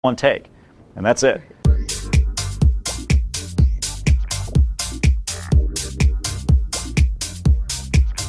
one take, and that's it.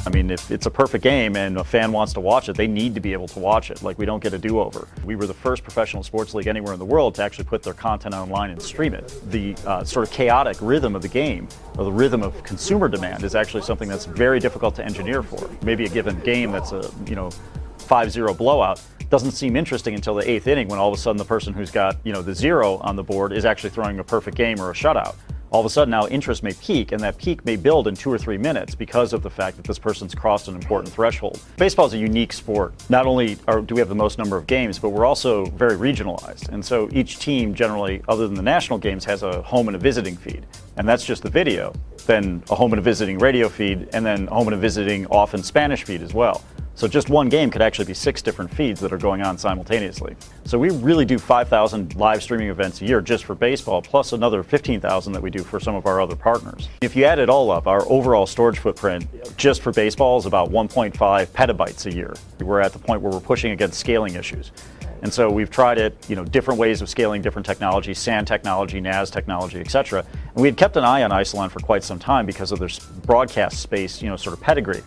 I mean, if it's a perfect game and a fan wants to watch it, they need to be able to watch it. Like, we don't get a do-over. We were the first professional sports league anywhere in the world to actually put their content online and stream it. The sort of chaotic rhythm of the game, or the rhythm of consumer demand, is actually something that's very difficult to engineer for. Maybe a given game that's a 5-0 blowout doesn't seem interesting until the 8th inning, when all of a sudden the person who's got the 0 on the board is actually throwing a perfect game or a shutout. All of a sudden now interest may peak, and that peak may build in 2 or 3 minutes because of the fact that this person's crossed an important threshold. Baseball is a unique sport. Not only do we have the most number of games, but we're also very regionalized. And so each team generally, other than the national games, has a home and a visiting feed. And that's just the video. Then a home and a visiting radio feed, and then a home and a visiting often Spanish feed as well. So just one game could actually be 6 different feeds that are going on simultaneously. So we really do 5,000 live streaming events a year just for baseball, plus another 15,000 that we do for some of our other partners. If you add it all up, our overall storage footprint just for baseball is about 1.5 petabytes a year. We're at the point where we're pushing against scaling issues. And so we've tried it, different ways of scaling different technologies, SAN technology, NAS technology, et cetera. And we had kept an eye on Isilon for quite some time because of their broadcast space, sort of pedigree.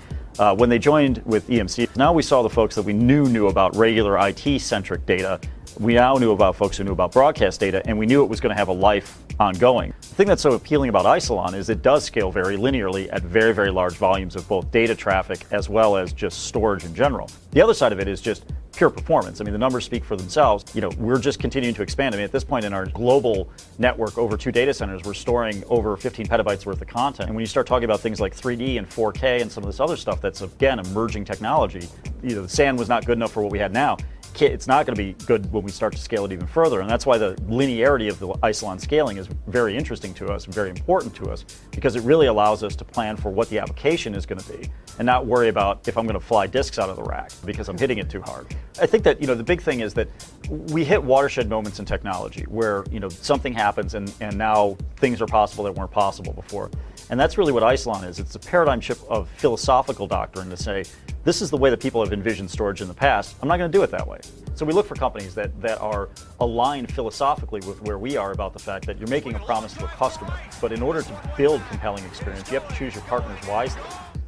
When they joined with EMC, now we saw the folks that we knew about regular IT-centric data. We now knew about folks who knew about broadcast data, and we knew it was going to have a life ongoing. The thing that's so appealing about Isilon is it does scale very linearly at very, very large volumes of both data traffic as well as just storage in general. The other side of it is just pure performance. I mean, the numbers speak for themselves. We're just continuing to expand. I mean, at this point in our global network, over 2 data centers, we're storing over 15 petabytes worth of content. And when you start talking about things like 3D and 4K and some of this other stuff that's, again, emerging technology, the SAN was not good enough for what we had now. It's not going to be good when we start to scale it even further. And that's why the linearity of the Isilon scaling is very interesting to us and very important to us, because it really allows us to plan for what the application is going to be and not worry about if I'm going to fly disks out of the rack because I'm hitting it too hard. I think that the big thing is that we hit watershed moments in technology where something happens and now things are possible that weren't possible before. And that's really what Isilon is. It's a paradigm shift of philosophical doctrine to say, this is the way that people have envisioned storage in the past. I'm not going to do it that way. So we look for companies that are aligned philosophically with where we are about the fact that you're making a promise to a customer. But in order to build compelling experience, you have to choose your partners wisely.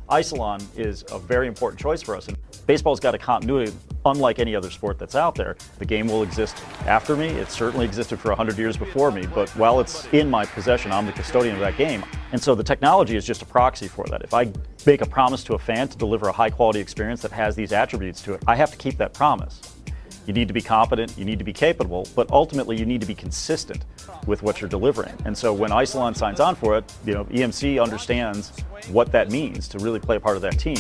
Isilon is a very important choice for us. And baseball's got a continuity unlike any other sport that's out there. The game will exist after me. It certainly existed for 100 years before me, but while it's in my possession, I'm the custodian of that game. And so the technology is just a proxy for that. If I make a promise to a fan to deliver a high quality experience that has these attributes to it, I have to keep that promise. You need to be competent, you need to be capable, but ultimately you need to be consistent with what you're delivering. And so when Isilon signs on for it, EMC understands what that means to really play a part of that team.